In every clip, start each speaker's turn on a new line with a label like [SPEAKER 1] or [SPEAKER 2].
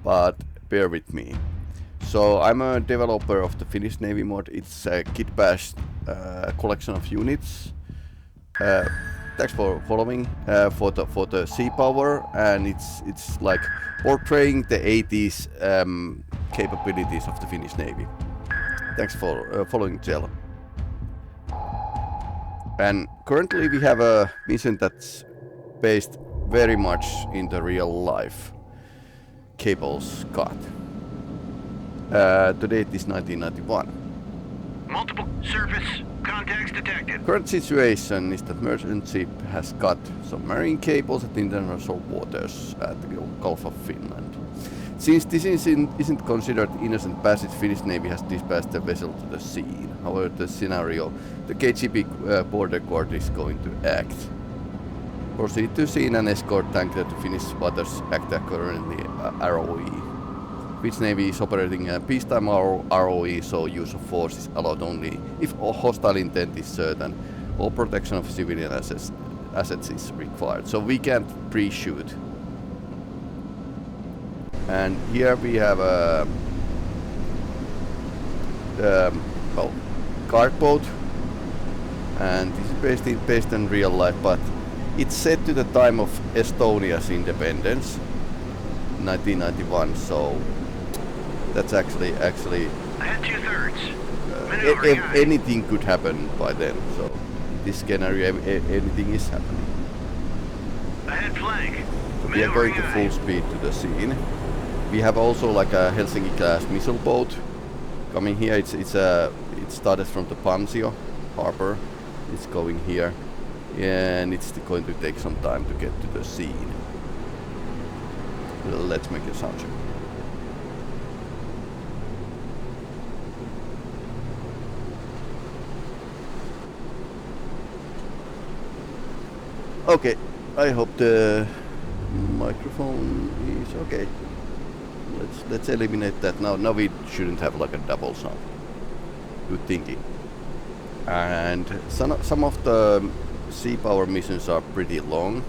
[SPEAKER 1] but bear with me. So I'm a developer of the Finnish Navy Mod. It's a kitbashed collection of units. Thanks for following for the sea power, and it's like portraying the 80s capabilities of the Finnish Navy. Thanks for following, Jell. And currently we have a mission that's based very much in the real life. Cables cut. The date is 1991.
[SPEAKER 2] Multiple surface contacts detected.
[SPEAKER 1] Current situation is that merchant ship has cut submarine cables at international waters at the Gulf of Finland. Since this isn't considered innocent passage, Finnish Navy has dispatched the vessel to the scene. However, the scenario, the KGB border guard is going to act. Proceed to scene and escort tanker to Finnish waters, act accordingly, ROE. Finnish Navy is operating a peacetime ROE, so use of force is allowed only if hostile intent is certain or protection of civilian assets is required. So we can't pre-shoot. And here we have a guard boat, and this is based in real life, but it's set to the time of Estonia's independence, 1991. So that's actually
[SPEAKER 2] Ahead 2/3.
[SPEAKER 1] if anything could happen by then. So in this scenario, anything is happening.
[SPEAKER 2] Ahead flank.
[SPEAKER 1] We are going to full speed to the scene. We have also like a Helsinki class missile boat coming here. It started from the Pansio harbor. It's going here, and it's going to take some time to get to the scene. Let's make a sound check. Okay, I hope the microphone is okay. Let's eliminate that now. Now we shouldn't have like a double sound. Good thinking. And some of the sea power missions are pretty long.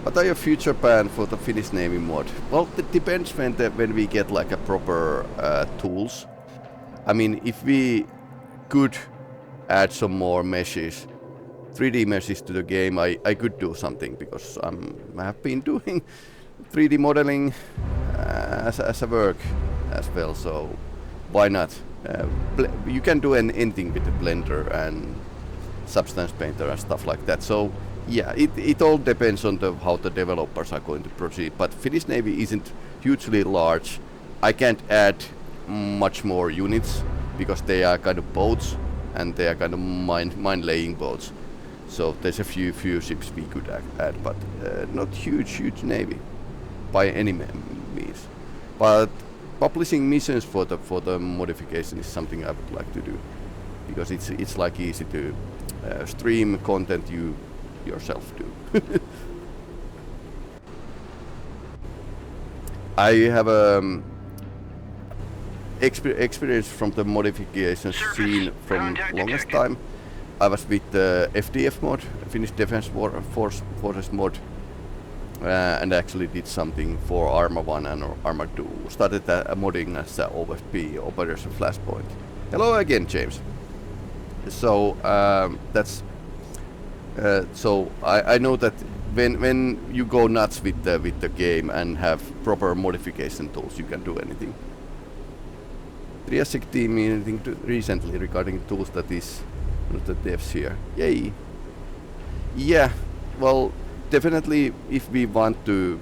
[SPEAKER 1] What are your future plan for the Finnish Navy Mod? Well, it depends when we get like a proper tools. I mean, if we could add some more meshes, 3D meshes to the game, I could do something, because I have been doing 3D modeling as a work as well, so why not? You can do anything with the Blender and Substance Painter and stuff like that. So yeah, it all depends on how the developers are going to proceed. But Finnish Navy isn't hugely large. I can't add much more units because they are kind of boats, and they are kind of mine laying boats. So there's a few ships we could add, but not huge navy by any means. But publishing missions for the modification is something I would like to do, because it's like easy to stream content you yourself do. I have experience from the modification scene from longest time. I was with the FDF mod, Finnish Defense Forces mod, and actually did something for Arma 1 and Arma 2. Started modding as OFP, Operation Flashpoint. Hello again, James. So that's so I know that when you go nuts with the game and have proper modification tools, you can do anything. Triassic team anything recently regarding tools that is not the devs here. Yay! Yeah, well, definitely if we want to,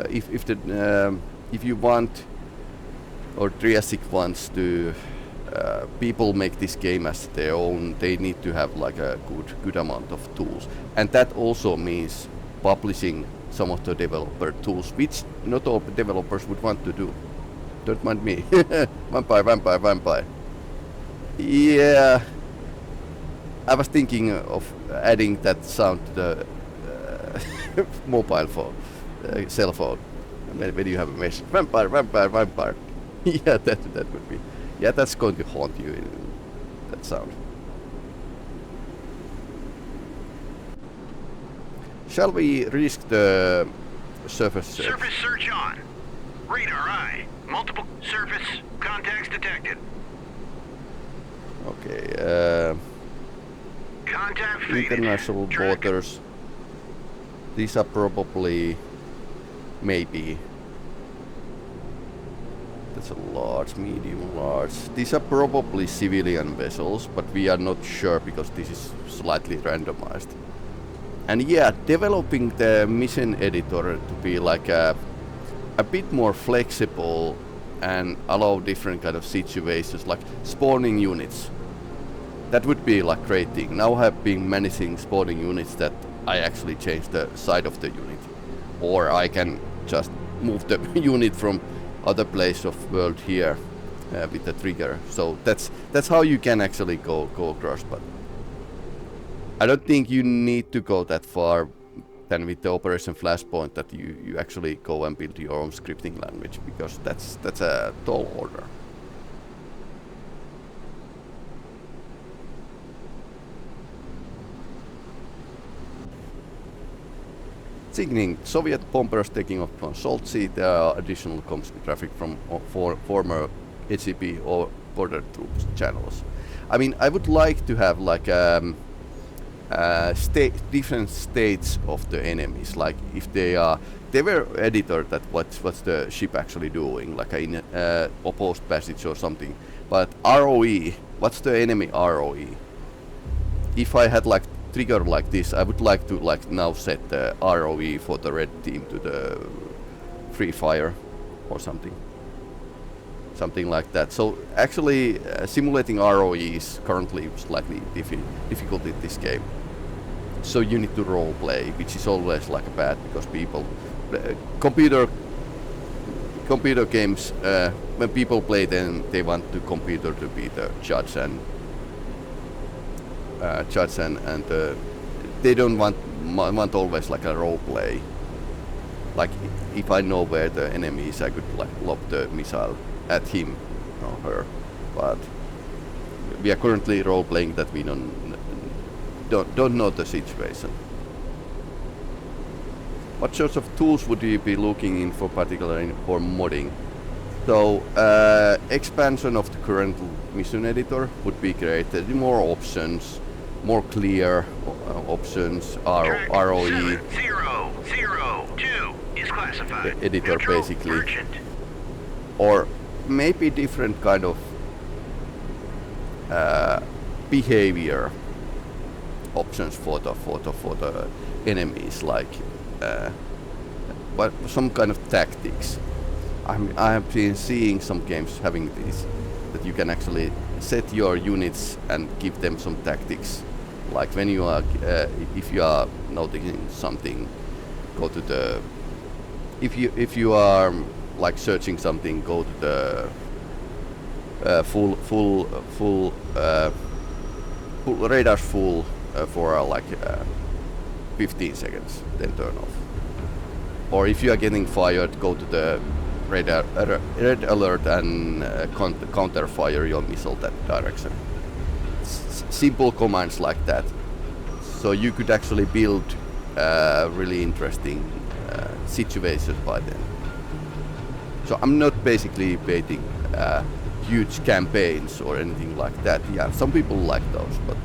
[SPEAKER 1] if you want, or Triassic wants to, people make this game as their own, they need to have like a good amount of tools, and that also means publishing some of the developer tools, which not all developers would want to do. Don't mind me. Vampire. Yeah, I was thinking of adding that sound to the mobile phone, cell phone, when you have a message. Vampire. Yeah, that would be. Yeah, that's going to haunt you, that sound. Shall we risk the surface search.
[SPEAKER 2] Surface search on. Radar eye. Multiple surface contacts detected.
[SPEAKER 1] Okay.
[SPEAKER 2] Contact faded.
[SPEAKER 1] International
[SPEAKER 2] Track.
[SPEAKER 1] waters. These are probably, maybe. That's a large, medium, large. These are probably civilian vessels, but we are not sure because this is slightly randomized. And yeah, developing the mission editor to be like a bit more flexible and allow different kind of situations, like spawning units. That would be like great thing. Now I have been managing spawning units that I actually change the side of the unit, or I can just move the unit from other place of world here with the trigger. So that's how you can actually go across. But I don't think you need to go that far than with the Operation Flashpoint that you actually go and build your own scripting language, because that's a tall order. Signaling Soviet bombers taking off from Salt Sea. There are additional comms traffic from former HCP or border troops channels. I mean, I would like to have like different states of the enemies. Like if they were editor that what's the ship actually doing, like in opposed passage or something. But ROE, what's the enemy ROE? If I had like trigger like this, I would like to like now set the ROE for the red team to the free fire or something like that. So actually simulating ROE is currently slightly difficult in this game. So you need to role play, which is always like bad because people computer games when people play, then they want the computer to be the judge and they don't want always like a role play. Like if I know where the enemy is, I could like lob the missile at him or her. But we are currently role playing that we don't know the situation. What sorts of tools would you be looking in for, particularly for modding? So expansion of the current mission editor would be great. More options, more clear options, ROE.
[SPEAKER 2] 7002 is classified.
[SPEAKER 1] The editor
[SPEAKER 2] Neutral,
[SPEAKER 1] basically.
[SPEAKER 2] Merchant.
[SPEAKER 1] Or maybe different kind of behavior options for the enemies, like some kind of tactics. I have been seeing some games having these, that you can actually set your units and give them some tactics. Like when you are, if you are noticing something, go to the. If you are like searching something, go to the full radar full for like 15 seconds, then turn off. Or if you are getting fired, go to the red alert and counter fire your missile that direction. Simple commands like that. So you could actually build really interesting situations by then. So I'm not basically baiting huge campaigns or anything like that. Yeah, some people like those, but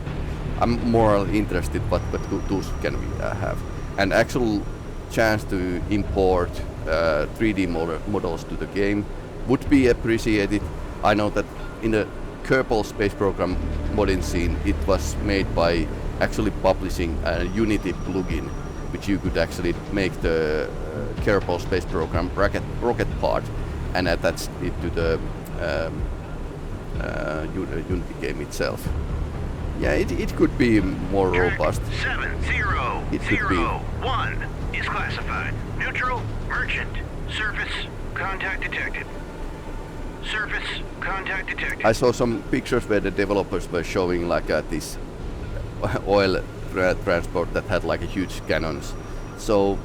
[SPEAKER 1] I'm more interested what tools can we have. And actual chance to import 3D models to the game would be appreciated. I know that in the Kerbal space program modding scene, it was made by actually publishing a Unity plugin, which you could actually make the Kerbal space program rocket part and attach it to the Unity game itself. Yeah, it could be more robust.
[SPEAKER 2] 7001 is classified. Neutral, merchant, surface, contact detected. Surface, contact detected.
[SPEAKER 1] I saw some pictures where the developers were showing like this oil transport that had like a huge cannons. So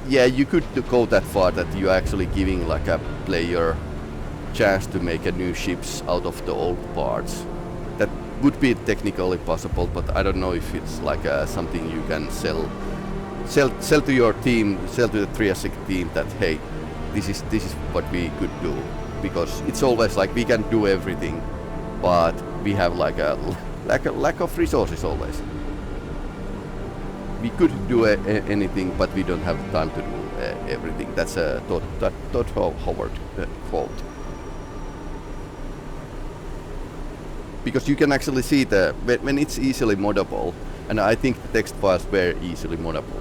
[SPEAKER 1] yeah, you could go that far that you're actually giving like a player chance to make a new ships out of the old parts. That would be technically possible, but I don't know if it's like something you can sell sell to your team, sell to the Triassic team that hey, this is what we could do, because it's always like we can do everything, but we have like a lack of resources always. We could do anything, but we don't have time to do everything. That's a Todd Howard quote. Because you can actually see when it's easily moddable, and I think the text files were easily moddable.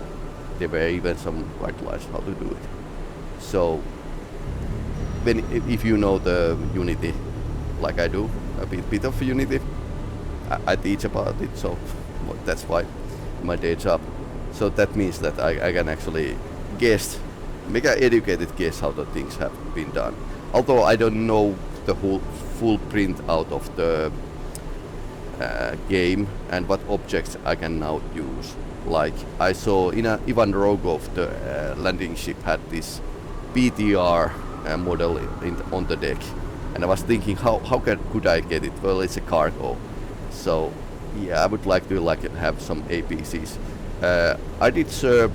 [SPEAKER 1] There were even some guidelines how to do it. So if you know the Unity, like I do, a bit of Unity, I teach about it, so that's why my day job. So that means that I can actually make an educated guess how the things have been done. Although I don't know the full print out of the game and what objects I can now use. Like I saw in Ivan Rogov, the landing ship had this PTR model on the deck, and I was thinking how could I get it? Well, it's a cargo, so yeah, I would like to have some APCs. I did serve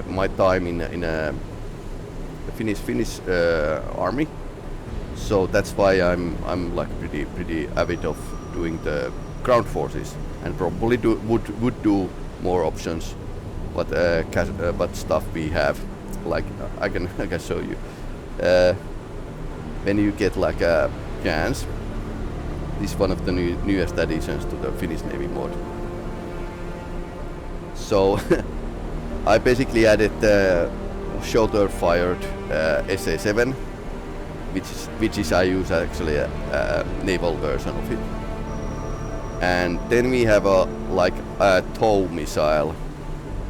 [SPEAKER 1] my time in a Finnish army, so that's why I'm like pretty avid of doing the ground forces, and probably would do more options, but stuff we have, like I can show you. When you get like a chance, this is one of the newest additions to the Finnish Navy Mod. So I basically added the shoulder fired SA-7, which is I use actually a naval version of it. And then we have a tow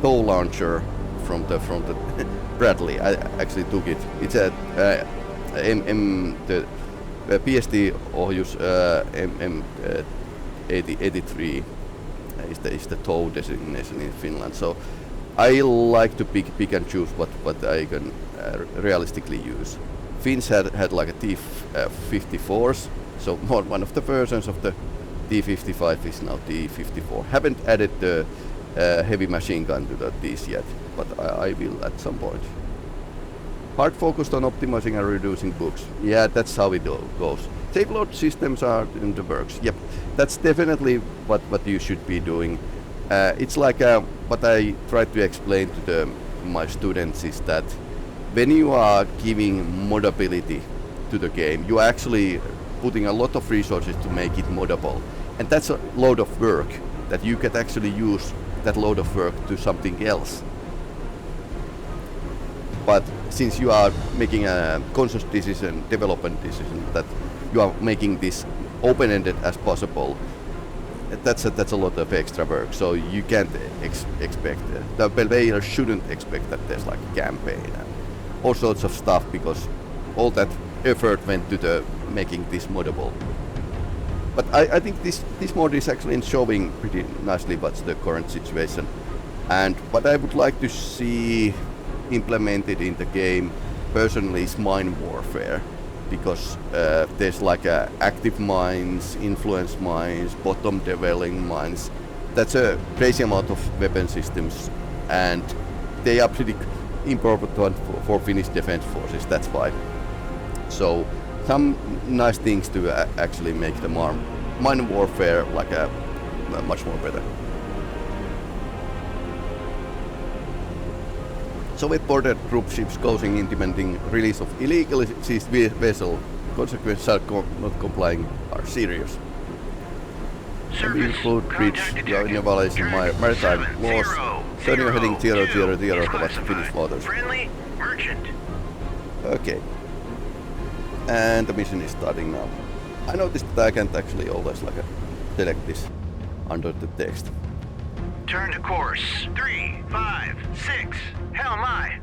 [SPEAKER 1] launcher from the Bradley. I actually took it. It's a the PSD Ohjus M83 is the tow designation in Finland. So I like to pick and choose what I can realistically use. Finns had like a T-54s, so one of the versions of the T-55 is now T-54. Haven't added the heavy machine gun to these yet, but I will at some point. Hard focused on optimizing and reducing bugs. Yeah, that's how it goes. Save load systems are in the works. Yep, that's definitely what you should be doing. It's like what I try to explain to my students is that when you are giving modability to the game, you are actually putting a lot of resources to make it moddable. And that's a load of work that you can actually use that load of work to something else. But since you are making a conscious decision, development decision, that you are making this open-ended as possible, that's a lot of extra work. So you can't expect the player shouldn't expect that there's like a campaign and all sorts of stuff, because all that effort went to the making this moddable. But I think this mod is actually showing pretty nicely what's the current situation, and what I would like to see implemented in the game personally is mine warfare, because there's like active mines, influence mines, bottom dwelling mines. That's a crazy amount of weapon systems, and they are pretty important for Finnish defense forces. That's why. So some nice things to actually make the mine warfare like much more better. Soviet border troop ships causing implementing release of illegally seized vessel. Consequences are not complying are serious. We include breach in violation of maritime laws. Turn your heading 000 towards Finnish waters.
[SPEAKER 2] Friendly merchant.
[SPEAKER 1] Okay. And the mission is starting now. I noticed that I can't actually always select this under the text.
[SPEAKER 2] Turn to course 3, 5, 6. Hell my.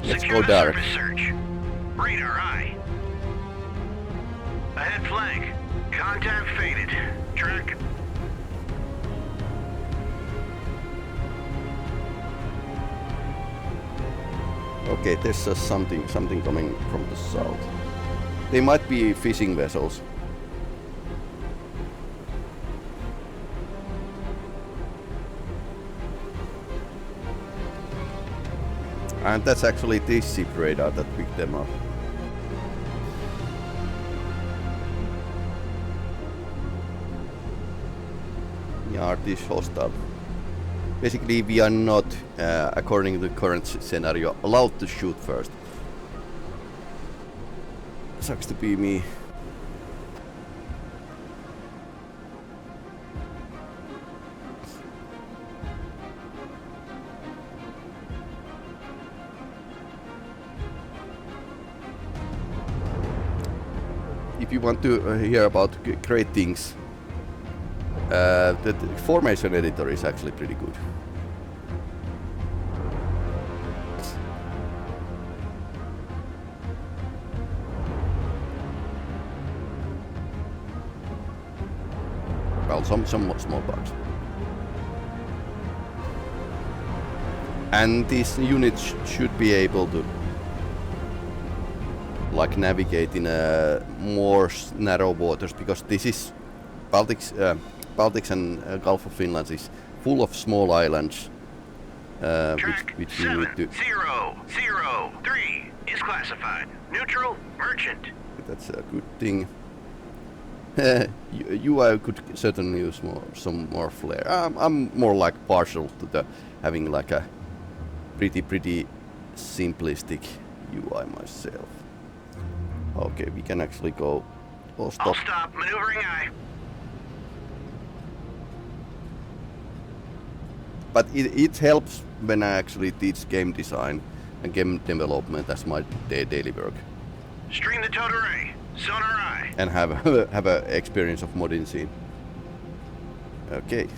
[SPEAKER 1] Let's
[SPEAKER 2] Secure
[SPEAKER 1] go
[SPEAKER 2] the
[SPEAKER 1] direct.
[SPEAKER 2] surface search. Radar eye. Ahead flank. Contact faded. Track.
[SPEAKER 1] Okay, there's something coming from the south. They might be fishing vessels. And that's actually this ship radar that picked them up. Are these hostile? Basically, we are not, according to the current scenario, allowed to shoot first. Sucks to be me. If you want to hear about great things, the formation editor is actually pretty good. Well, some small bugs. And these units should be able to like navigate in more narrow waters, because this is Baltics and Gulf of Finland is full of small islands, which you need to.
[SPEAKER 2] 003 is classified. Neutral, merchant.
[SPEAKER 1] That's a good thing. I could certainly use some more flair. I'm more like partial to the having like a pretty simplistic UI myself. Okay, we can actually go. Oh, stop.
[SPEAKER 2] I'll stop. Maneuvering aye.
[SPEAKER 1] But it helps when I actually teach game design and game development as my daily work.
[SPEAKER 2] Stream the towed array. Sonar eye.
[SPEAKER 1] And have a experience of modding scene. Okay.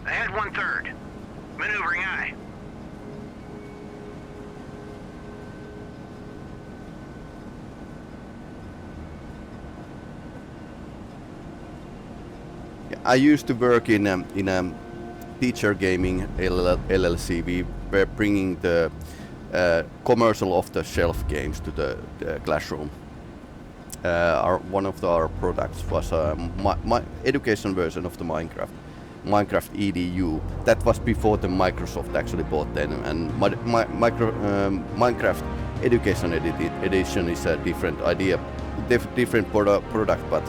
[SPEAKER 2] Ahead 1/3. Maneuvering aye.
[SPEAKER 1] I used to work in teacher gaming LLC. We were bringing the commercial off-the-shelf games to the classroom. One of our products was my education version of the Minecraft EDU. That was before the Microsoft actually bought them, and Minecraft Education Edition is a different idea, different product, but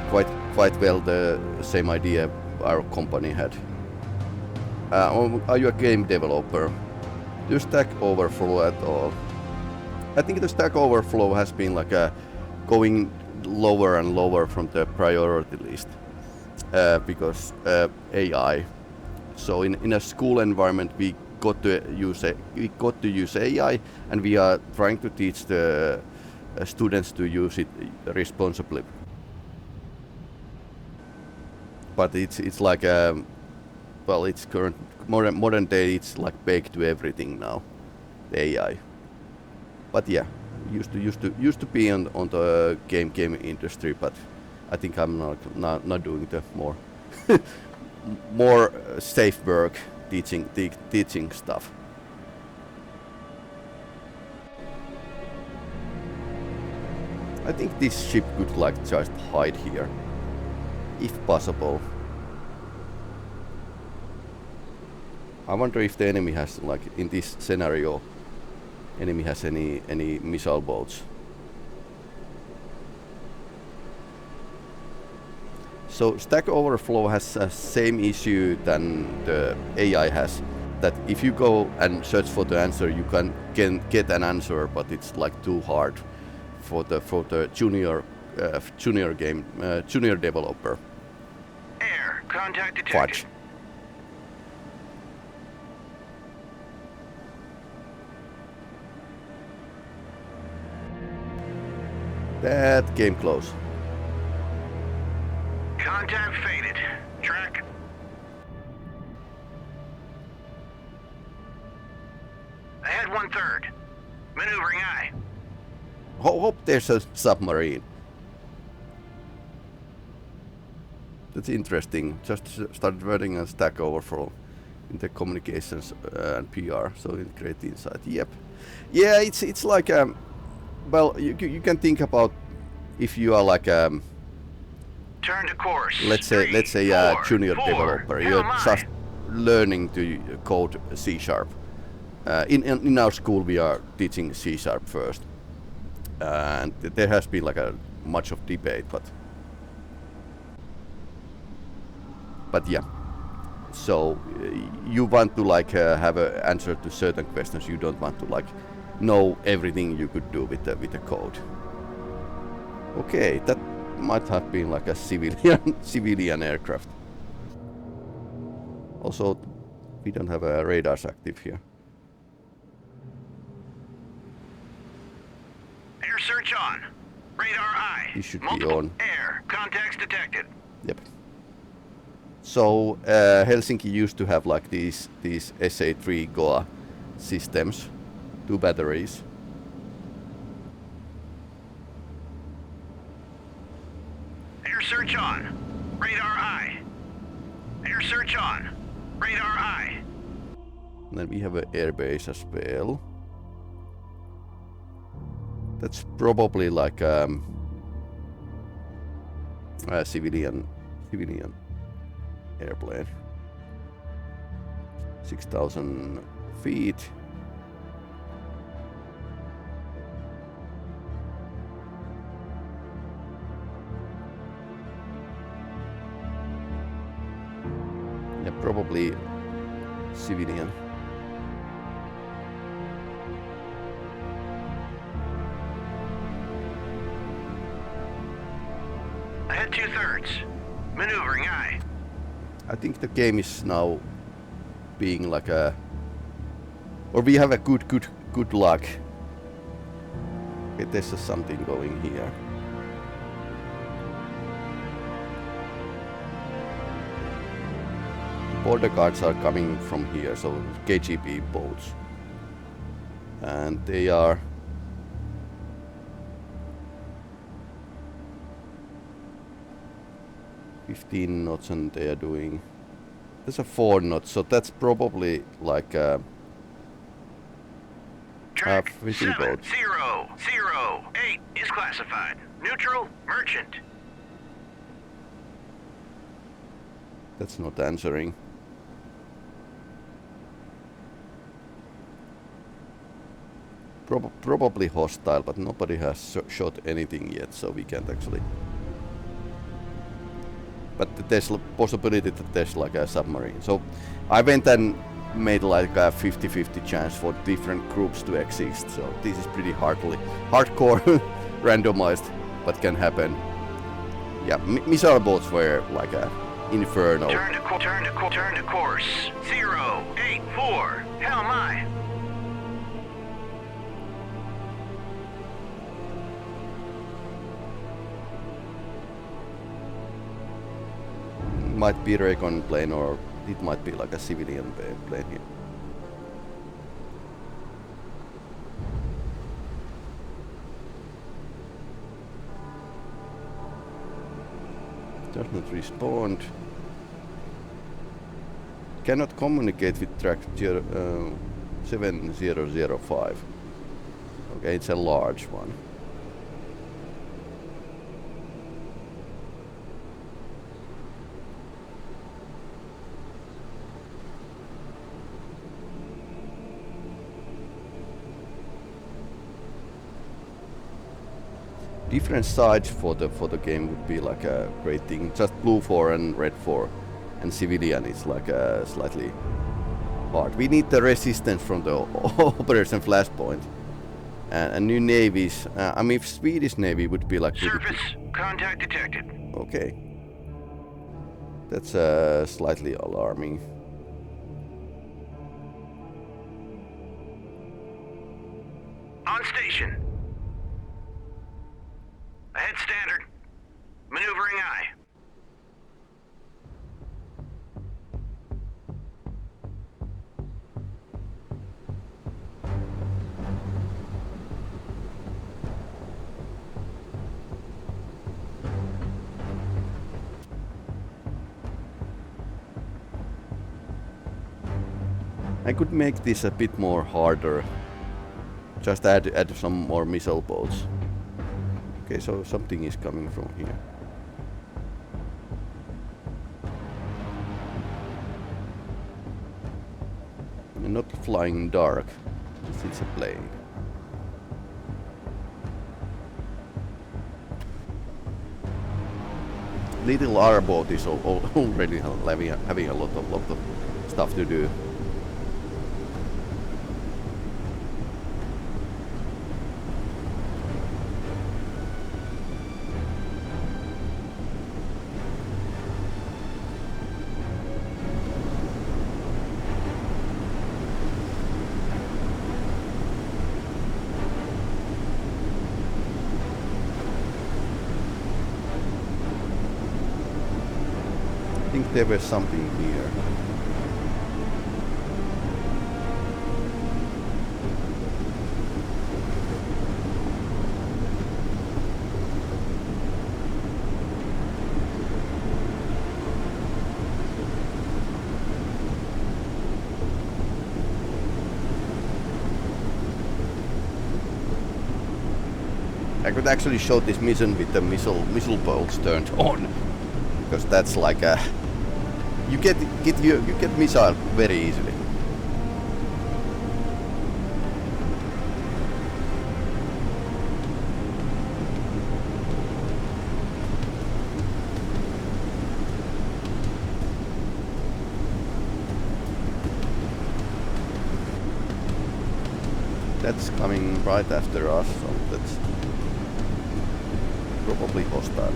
[SPEAKER 1] quite well the same idea our company had. Are you a game developer? Do you Stack Overflow at all? I think the Stack Overflow has been like going lower and lower from the priority list because AI. So in a school environment, we got to use AI, and we are trying to teach the students to use it responsibly. But it's like well, it's current modern day. It's like baked to everything now, the AI. But yeah, used to be on the game industry, but I think I'm not doing the more safe work, teaching stuff. I think this ship could like just hide here, if possible. I wonder if the enemy has, like in this scenario, enemy has any missile boats. So Stack Overflow has the same issue than the AI has, that if you go and search for the answer, you can get an answer, but it's like too hard for the junior developer.
[SPEAKER 2] Air, contact detected.
[SPEAKER 1] Fudge. That came close.
[SPEAKER 2] Contact faded. Track. Ahead 1/3. Maneuvering aye.
[SPEAKER 1] Hope there's a submarine. That's interesting. Just started working on Stack Overflow in the communications and PR, so great insight. Yep. Yeah, it's like well, you can think about if you are like
[SPEAKER 2] Turn to course.
[SPEAKER 1] let's say a junior developer. You're just learning to code C#. in our school we are teaching C# first, and there has been like a much of debate, but yeah. So you want to like have an answer to certain questions. You don't want to like know everything you could do with the code. Okay, that might have been like a civilian aircraft. Also, we don't have radars active here.
[SPEAKER 2] Air search on. Radar eye.
[SPEAKER 1] It should
[SPEAKER 2] Multiple
[SPEAKER 1] be on.
[SPEAKER 2] air. Contacts detected.
[SPEAKER 1] Yep. So Helsinki used to have like these SA3 Goa systems, 2 batteries.
[SPEAKER 2] Air search on. Radar eye. Air search on. Radar eye.
[SPEAKER 1] And then we have an airbase as well. That's probably like a civilian airplane. 6,000 feet. Yeah, probably civilian.
[SPEAKER 2] Ahead 2/3. Maneuvering eye.
[SPEAKER 1] I think the game is now being like or we have a good luck. Okay, there's something going here. Border guards are coming from here, so KGB boats, and they are $15 knots, and they are doing. There's a 4 knots, so that's probably like a fishing boat.
[SPEAKER 2] 7-0-0-8 is classified. Neutral merchant.
[SPEAKER 1] That's not answering. Probably hostile, but nobody has shot anything yet, so we can't actually. But there's a possibility that there's like a submarine. So I went and made like a 50-50 chance for different groups to exist. So this is pretty hardcore randomized, but can happen. Yeah, missile boats were like a inferno.
[SPEAKER 2] Turn to course. 084. Hell my.
[SPEAKER 1] Might be a recon plane, or it might be like a civilian plane here. Does not respond. Cannot communicate with track 7005. Okay, it's a large one. Different sides for the game would be like a great thing. Just blue 4 and red 4, and civilian is like a slightly hard. We need the resistance from the Operation Flashpoint and new navies. I mean, if Swedish Navy would be like
[SPEAKER 2] surface contact detected.
[SPEAKER 1] Okay, that's slightly alarming.
[SPEAKER 2] On station. Ahead standard. Maneuvering eye.
[SPEAKER 1] I could make this a bit more harder. Just add some more missile boats. Okay, so something is coming from here. And not flying dark. It's a plane. Little R-boat is already having a lot of stuff to do. I think there was something here. I could actually show this mission with the missile bolts turned on, because that's like a you get missile very easily. That's coming right after us, so that's probably hostile.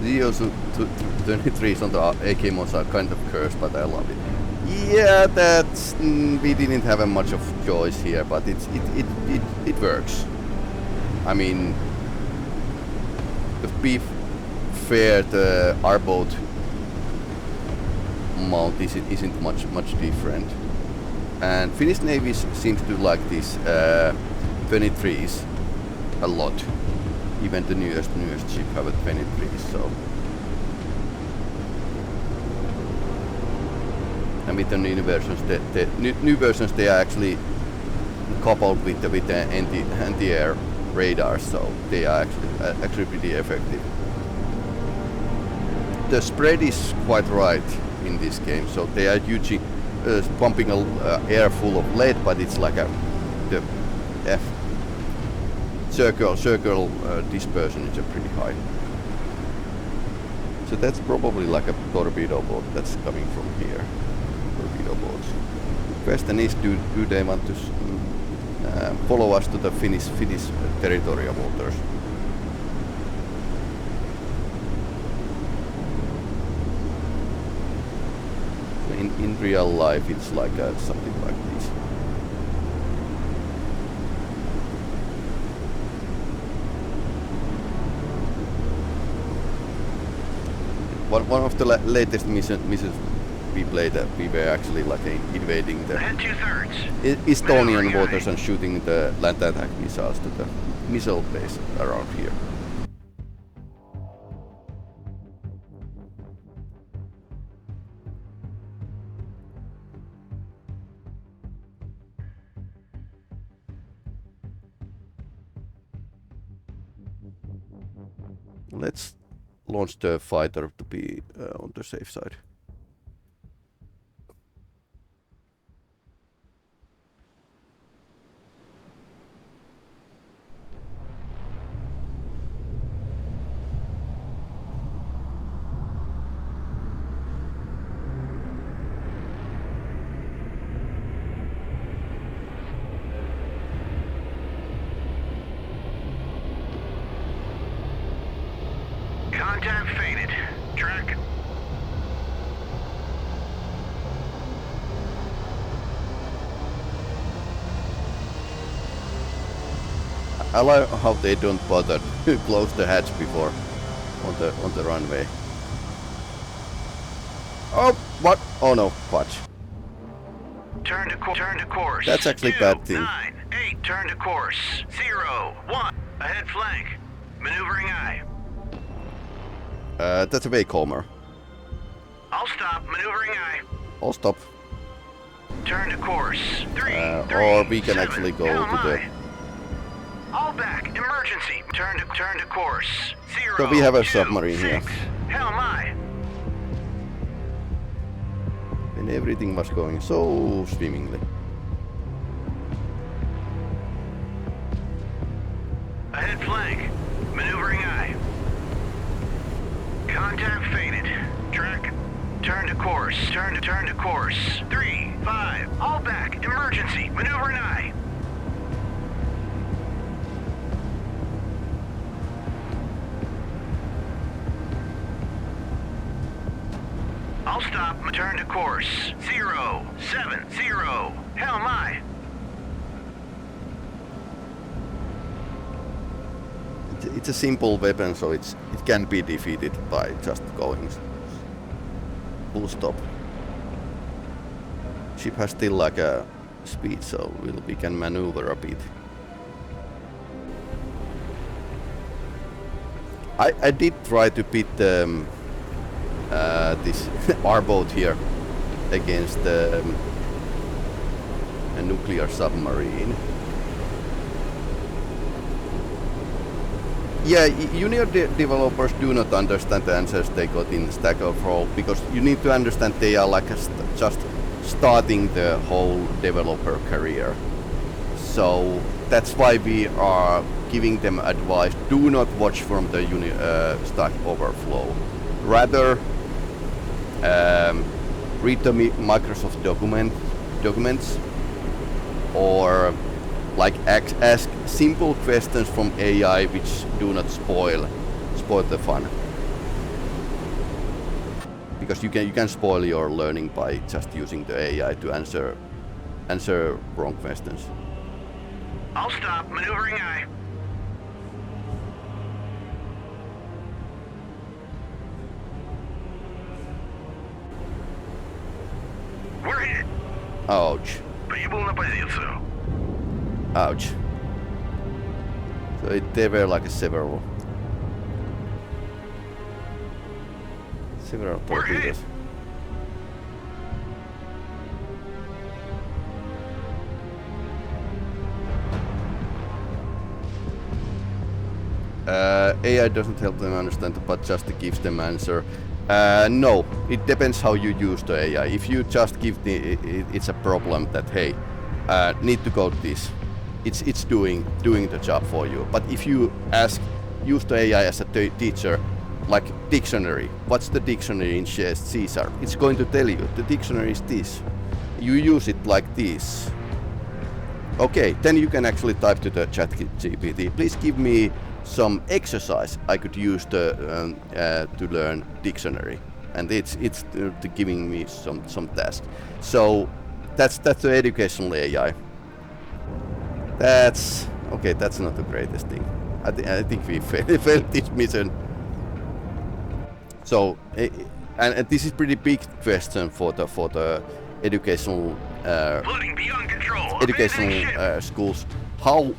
[SPEAKER 1] The EOS-23s on the AK mods are kind of cursed, but I love it. Yeah, that's we didn't have much of choice here, but it works. I mean, to be fair, the R-boat mount isn't much different, and Finnish Navy seems to like these 23s a lot. Even the newest ship have a 23, so. And with the new versions, the new versions, they are actually coupled with the anti-air radar, so they are actually pretty effective. The spread is quite right in this game, so they are using pumping air full of lead, but it's like the circle dispersion is pretty high. So that's probably like a torpedo boat that's coming from here. Torpedo boats. The question is, do they want to follow us to the Finnish territorial waters? In real life, it's like something like this. One of the latest missions we played, we were actually like invading the Estonian waters and shooting the land attack missiles to the missile base around here. Let's launch the fighter to be on the safe side.
[SPEAKER 2] Contact faded. Track.
[SPEAKER 1] I like how they don't bother to close the hatch before on the runway. Oh, what? Oh no, watch.
[SPEAKER 2] Turn to course.
[SPEAKER 1] That's actually
[SPEAKER 2] 2,
[SPEAKER 1] bad thing.
[SPEAKER 2] 9, 8. Turn to course. 0, 1. Ahead flank. Maneuvering eye.
[SPEAKER 1] That's way calmer.
[SPEAKER 2] I'll stop. Maneuvering eye.
[SPEAKER 1] I'll stop.
[SPEAKER 2] Turn to course. 3, 3.
[SPEAKER 1] Or we can
[SPEAKER 2] 7.
[SPEAKER 1] actually go
[SPEAKER 2] Hell
[SPEAKER 1] to the.
[SPEAKER 2] my. All back. Emergency. Turn to course. 0.
[SPEAKER 1] So we have a
[SPEAKER 2] 2,
[SPEAKER 1] submarine
[SPEAKER 2] 6.
[SPEAKER 1] here.
[SPEAKER 2] Hell my.
[SPEAKER 1] Everything was going so swimmingly.
[SPEAKER 2] Ahead flank. Maneuvering eye. Contact faded. Track. Turn to course. Turn to course. 3, 5. All back. Emergency. Maneuvering eye. I'll stop. Turn to course. 0, 7, 0. Hell my.
[SPEAKER 1] It's a simple weapon, so it can be defeated by just going full stop. Ship has still like a speed, so we can maneuver a bit. I did try to pit this R-boat here against a nuclear submarine. Yeah, junior developers do not understand the answers they got in Stack Overflow, because you need to understand they are like just starting the whole developer career. So that's why we are giving them advice: do not watch from the Stack Overflow. Rather, read the Microsoft documents, or like ask simple questions from AI which do not spoil the fun. Because you can spoil your learning by just using the AI to answer wrong questions.
[SPEAKER 2] I'll stop. Maneuvering eye. We're hit.
[SPEAKER 1] Ouch.
[SPEAKER 2] Прибыл на позицию.
[SPEAKER 1] Ouch. So they were like several torpedoes. AI doesn't help them understand, but just gives them answer. No, it depends how you use the AI. If you just give it's a problem that, hey, need to code this, it's doing the job for you. But if you use the AI as a teacher, like dictionary, what's the dictionary in C#? It's going to tell you the dictionary is this. You use it like this. Okay, then you can actually type to the ChatGPT, please give me some exercise I could use to learn dictionary, and it's giving me some task. So that's the educational AI. That's okay. That's not the greatest thing. I think we failed this mission. So and this is pretty big question for the educational schools. How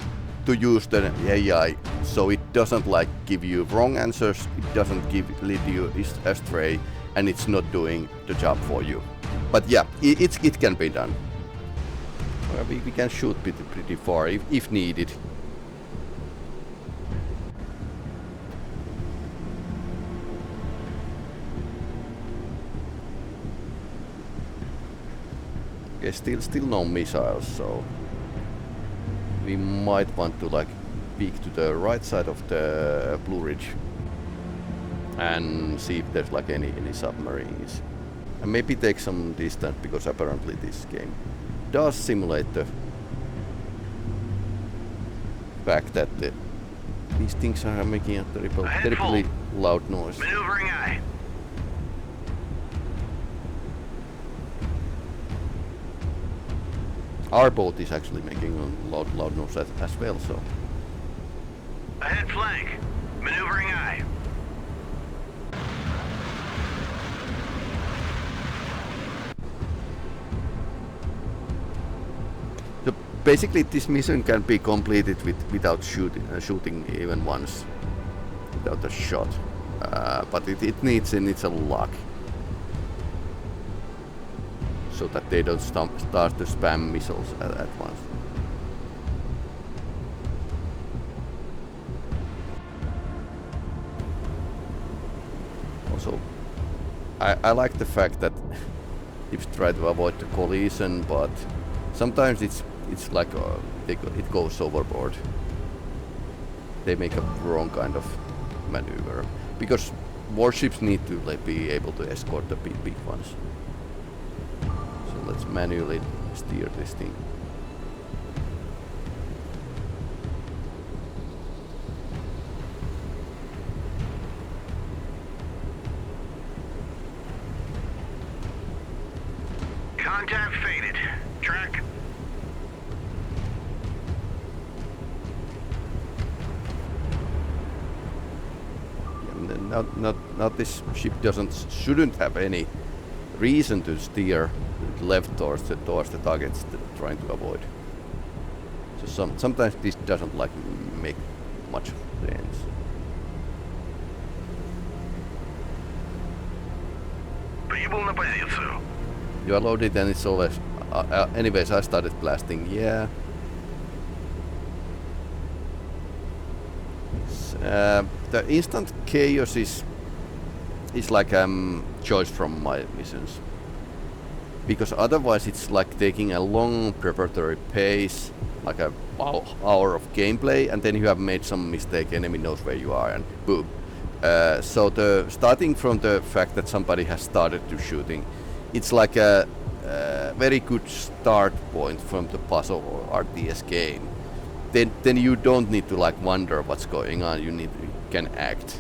[SPEAKER 1] to use the AI so it doesn't like give you wrong answers, it doesn't lead you astray, and it's not doing the job for you. But yeah, it can be done. We can shoot pretty far if needed. Okay, still no missiles, so we might want to like peek to the right side of the Blue Ridge and see if there's like any submarines, and maybe take some distance, because apparently this game does simulate the fact that these things are making a terribly loud noise.
[SPEAKER 2] Maneuvering eye.
[SPEAKER 1] Our boat is actually making a loud noise as well, so.
[SPEAKER 2] Ahead flank. Maneuvering eye.
[SPEAKER 1] So basically this mission can be completed without shooting even once, without a shot. But it needs a luck, so that they don't start to spam missiles at once. Also, I like the fact that ships try to avoid the collision, but sometimes it's like it goes overboard. They make a wrong kind of maneuver because warships need to like be able to escort the big ones. So let's manually steer this thing.
[SPEAKER 2] Contact faded. Track.
[SPEAKER 1] And then not this ship shouldn't have any reason to steer left towards the targets that it's trying to avoid. So sometimes this doesn't like make much sense.
[SPEAKER 2] Прибыл на позицию.
[SPEAKER 1] You are loaded and it's always... anyways, I started blasting, yeah. The instant chaos is like choice from my missions. Because otherwise it's like taking a long preparatory pace, like a hour of gameplay, and then you have made some mistake, enemy knows where you are, and boom. So starting from the fact that somebody has started to shooting, it's like a very good start point from the puzzle or RTS game. Then you don't need to like wonder what's going on. You can act,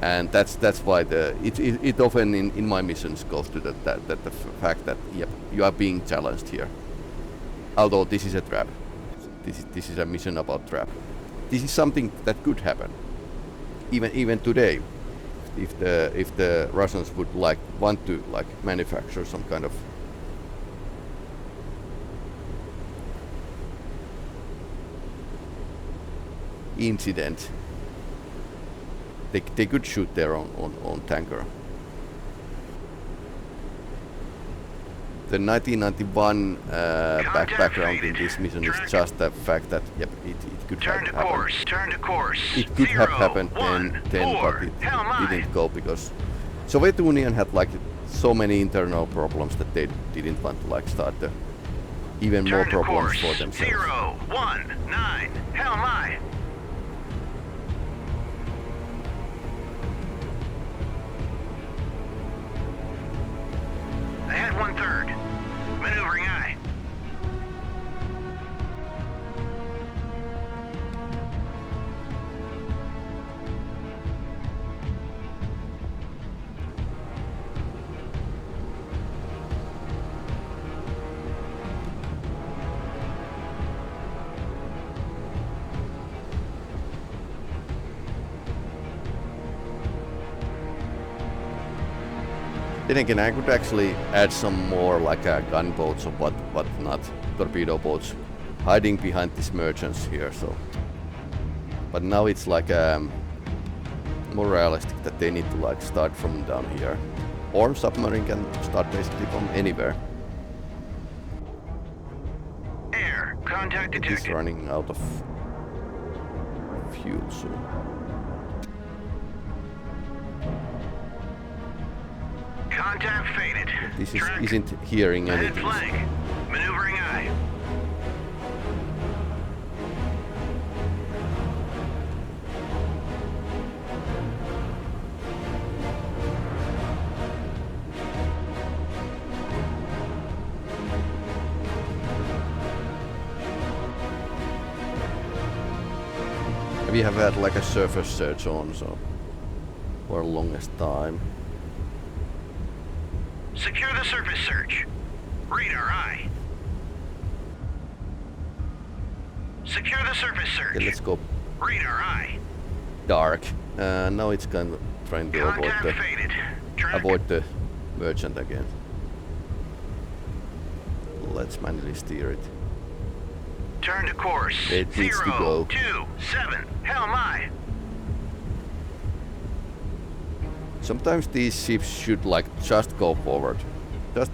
[SPEAKER 1] and that's why it often in my missions goes to the fact that yep, you are being challenged here. Although this is a trap, this is a mission about trap. This is something that could happen, even today, if the Russians would want to manufacture some kind of incident. They could shoot their own tanker. The 1991 background in this mission is just the fact that yep, it could have happened.
[SPEAKER 2] Turn to course.
[SPEAKER 1] It could have happened then, but it didn't go because Soviet Union had like so many internal problems that they didn't want to start even more problems for themselves.
[SPEAKER 2] 019, hell my. Ahead 1/3. Maneuvering eye.
[SPEAKER 1] Then again, I could actually add some more gunboats or whatnot, torpedo boats, hiding behind these merchants here. So, but now it's more realistic that they need to start from down here, or submarine can start basically from anywhere.
[SPEAKER 2] Air contact detected.
[SPEAKER 1] It is running out of fuel soon.
[SPEAKER 2] Contact faded.
[SPEAKER 1] This isn't hearing
[SPEAKER 2] Ahead
[SPEAKER 1] anything.
[SPEAKER 2] flank. Maneuvering eye.
[SPEAKER 1] We have had a surface search on, so for the longest time.
[SPEAKER 2] Secure the surface search. Radar eye. Secure the surface search.
[SPEAKER 1] Okay, let's go
[SPEAKER 2] Radar eye.
[SPEAKER 1] dark. Now it's kind of trying to
[SPEAKER 2] Contact faded. Track.
[SPEAKER 1] avoid the merchant again. Let's manually steer it.
[SPEAKER 2] Turn to course.
[SPEAKER 1] It needs to go.
[SPEAKER 2] 027. Hell my.
[SPEAKER 1] Sometimes these ships should just go forward. Just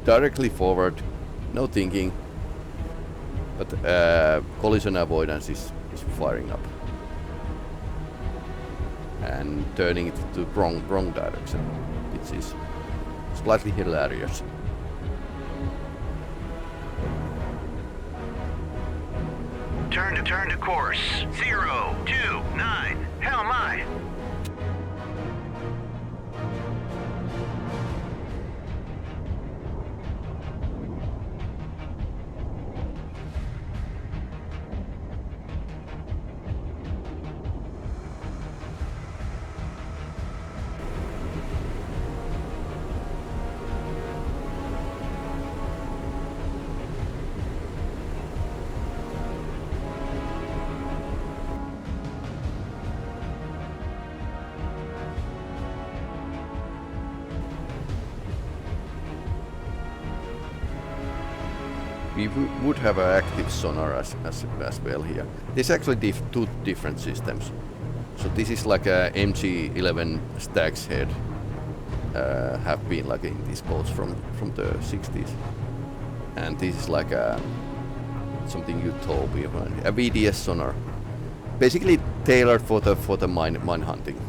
[SPEAKER 1] directly forward, no thinking. But collision avoidance is firing up. And turning it to wrong direction. It is slightly hilarious.
[SPEAKER 2] Turn to course. 029. Hell my.
[SPEAKER 1] We would have an active sonar as well here. There's actually two different systems. So this is like a MG11 Stag's Head. Have been like in these boats from the 60s. And this is like something utopia, a VDS sonar. Basically tailored for the mine hunting.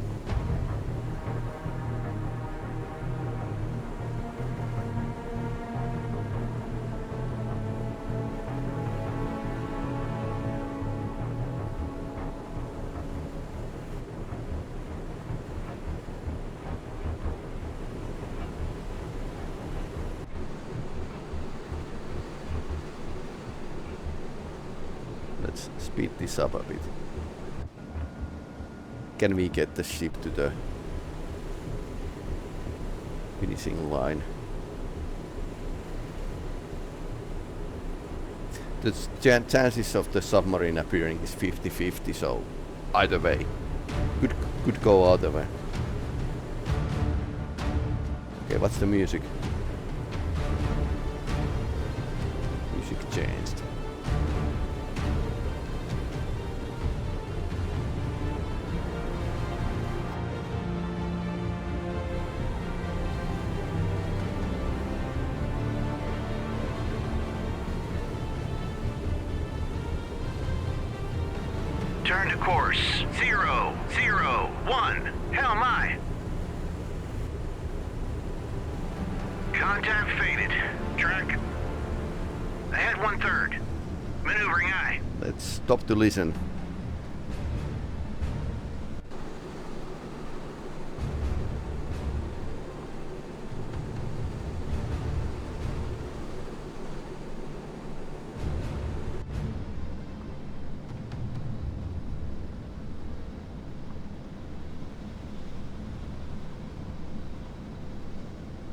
[SPEAKER 1] Let's speed this up a bit. Can we get the ship to the finishing line? The chances of the submarine appearing is 50-50, so either way. Could go either way. Okay, what's the music? Music changed.
[SPEAKER 2] Turn to course. 001. Hell my. Contact faded. Track. Ahead 1/3. Maneuvering aye.
[SPEAKER 1] Let's stop to listen.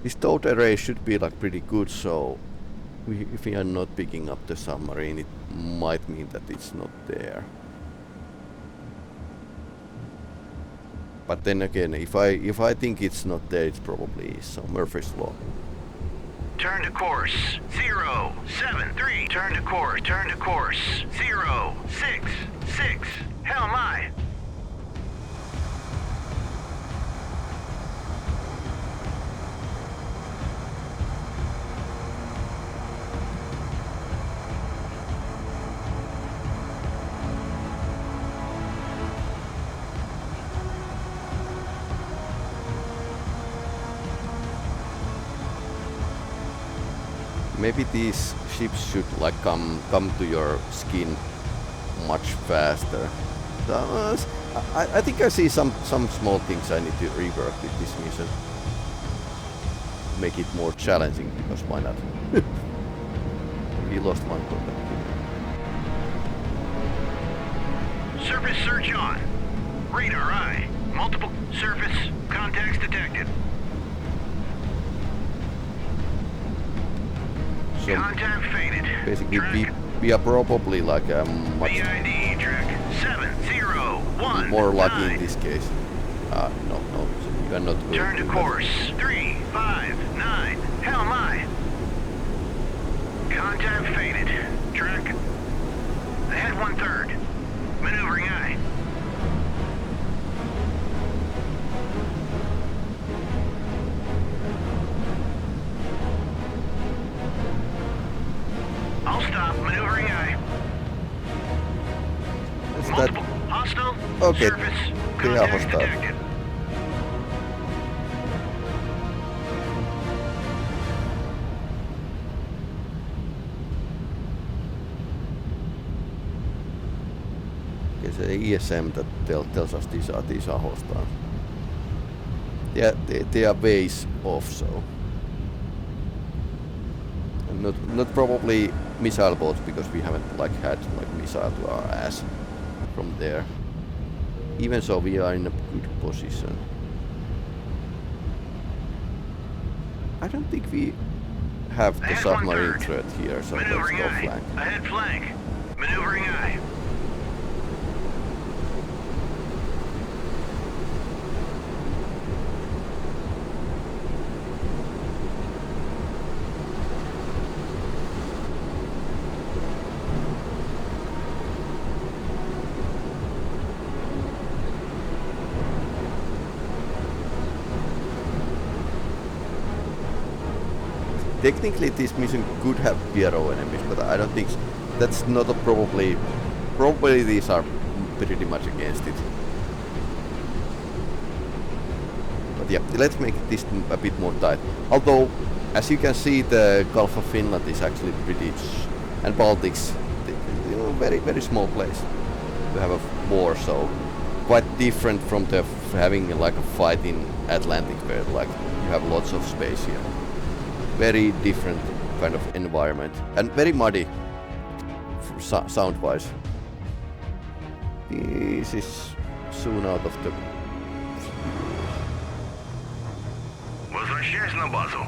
[SPEAKER 1] This towed array should be like pretty good, so if we are not picking up the submarine, it might mean that it's not there. But then again, if I think it's not there, it probably is. So Murphy's Law.
[SPEAKER 2] Turn to course. 073. Turn to course. 066. Hell my.
[SPEAKER 1] Maybe these ships should like come to your skin much faster. I think I see some small things I need to rework with this mission. Make it more challenging, because why not? We lost one contact.
[SPEAKER 2] Surface search on. Radar eye. Multiple surface contacts detected.
[SPEAKER 1] So
[SPEAKER 2] contact faded.
[SPEAKER 1] basically, we are probably like much
[SPEAKER 2] VID track 701.
[SPEAKER 1] more lucky in this case. No, so you are not going
[SPEAKER 2] Turn to course. 359. Hell my. Contact faded. Track. Ahead 1/3. Maneuvering eye. I'll stop. Maneuvering eye.
[SPEAKER 1] Is that
[SPEAKER 2] Multiple hostile
[SPEAKER 1] okay?
[SPEAKER 2] surface
[SPEAKER 1] They are
[SPEAKER 2] contacts
[SPEAKER 1] hostile.
[SPEAKER 2] detected.
[SPEAKER 1] There's a ESM that tells us these are hostile. Yeah, they are ways off, so and not probably missile boats, because we haven't like had like missile to our ass from there. Even so, we are in a good position. I don't think we have the submarine threat here, so let's go flank.
[SPEAKER 2] Ahead flank. Maneuvering eye.
[SPEAKER 1] Technically, this mission could have PRO enemies, but I don't think that's not a probably. Probably these are pretty much against it. But yeah, let's make this a bit more tight. Although, as you can see, the Gulf of Finland is actually pretty, and Baltics, very very small place to have a war. So quite different from the having like a fight in Atlantic, where like you have lots of space here. Very different kind of environment and very muddy sound wise. This is soon out of the...
[SPEAKER 2] Возвращайся на базу.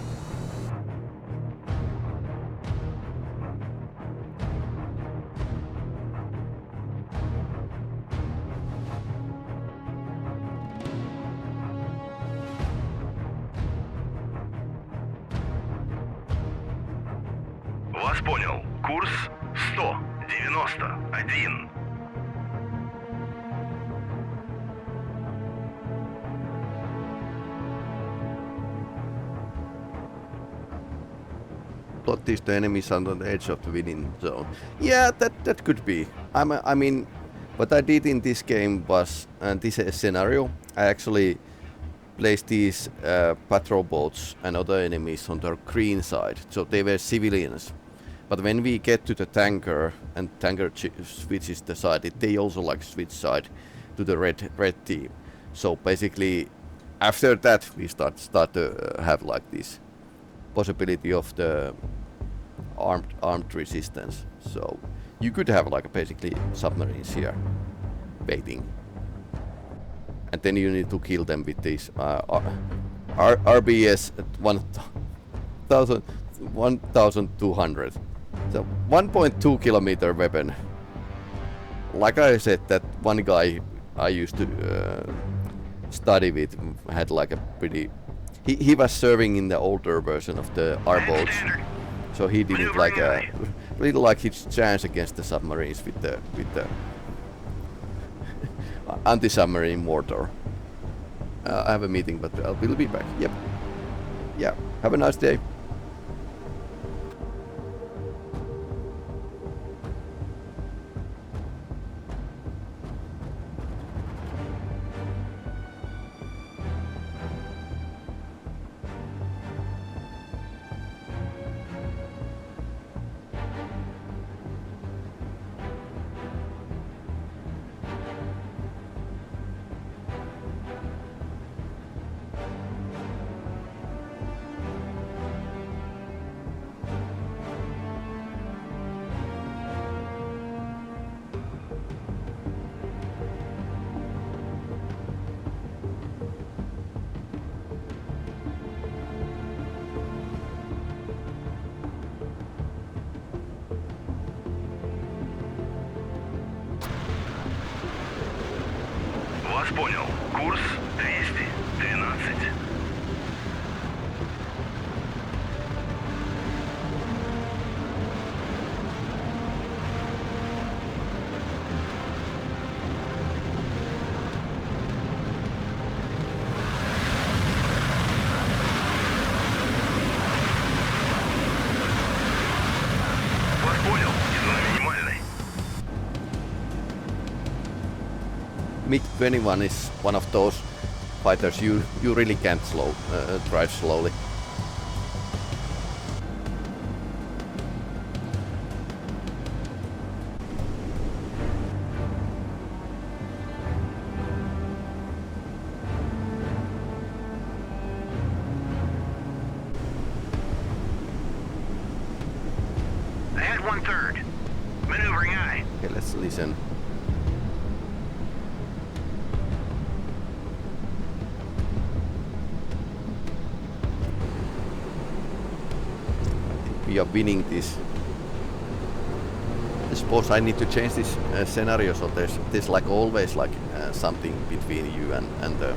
[SPEAKER 2] Вас понял. Курс 191.
[SPEAKER 1] Plot is the enemies on the edge of the winning zone. Yeah, that could be. I mean, what I did in this game was, and this scenario, I actually placed these patrol boats and other enemies on the green side, so they were civilians. But when we get to the tanker and tanker switches the side, they also like switch side to the red team. So basically, after that we start to have like this possibility of the armed resistance. So you could have like basically submarines here waiting, and then you need to kill them with these RBS at 1200. So 1.2 kilometer weapon. Like I said, that one guy I used to study with had like a pretty... He was serving in the older version of the R-boats, so he didn't like really like his chance against the submarines with the anti-submarine mortar. I have a meeting, but we'll be back. Yep. Yeah. Have a nice day.
[SPEAKER 2] Вас понял. Курс 212. Вас понял. Иду на минимальной.
[SPEAKER 1] MiG-21 is one of those fighters you really can't drive slowly.
[SPEAKER 2] Ahead 1/3. Maneuvering aye.
[SPEAKER 1] Okay, let's listen. We are winning this. I suppose I need to change this scenario, so there's like always like something between you and the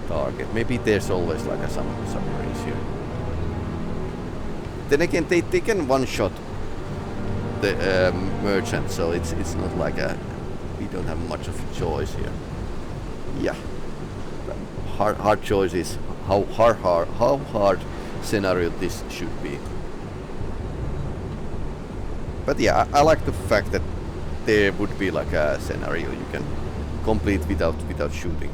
[SPEAKER 1] target. Maybe there's always like some submarines here. Then again, they can one-shot the merchant, so it's not like we don't have much of a choice here. Yeah, hard choice is how hard scenario this should be. But yeah, I like the fact that there would be like a scenario you can complete without shooting.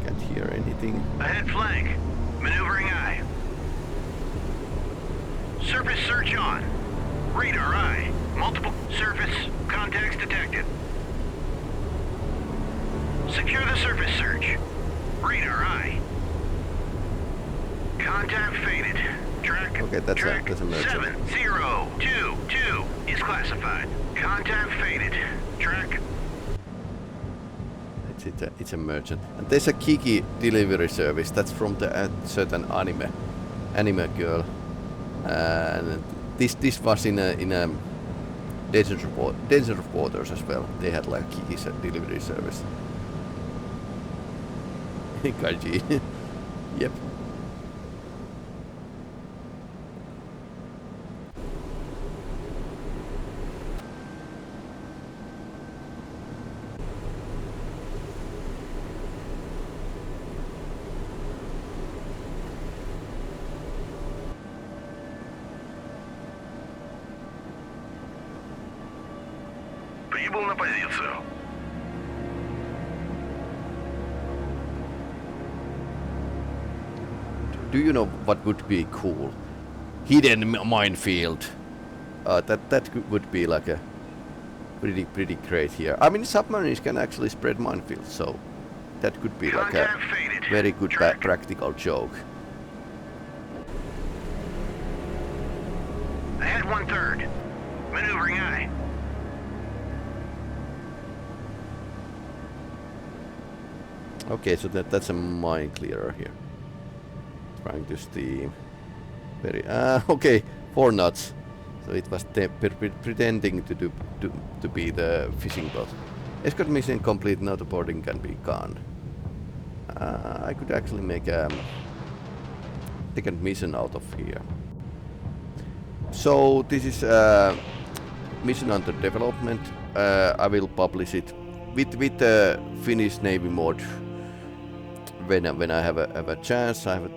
[SPEAKER 1] Can't hear anything.
[SPEAKER 2] Ahead flank. Maneuvering aye. Surface search on. Radar aye. Multiple surface contacts detected. Secure the surface search. Radar aye. Contact faded. Track.
[SPEAKER 1] Okay, that's a merchant.
[SPEAKER 2] 7022 is classified. Contact faded. Track.
[SPEAKER 1] It's a merchant. And there's a Kiki delivery service. That's from the certain anime girl. And this was in a Danger of Waters as well. They had like Kiki's delivery service. Kaiji. Yep.
[SPEAKER 2] Прибыл на позицию.
[SPEAKER 1] Do you know what would be cool? Hidden minefield. That would be like a pretty great here. I mean, submarines can actually spread minefields, so that could be like a very good practical joke.
[SPEAKER 2] Ahead 1/3. Maneuvering aye.
[SPEAKER 1] Okay, so that's a mine clearer here. Trying to steam. Very okay, 4 knots. So it was pretending to be the fishing boat. Escort mission complete. Now the boarding can be gone. I could actually make a second mission out of here. So this is a mission under development. I will publish it with the Finnish Navy Mod when I have a chance. I have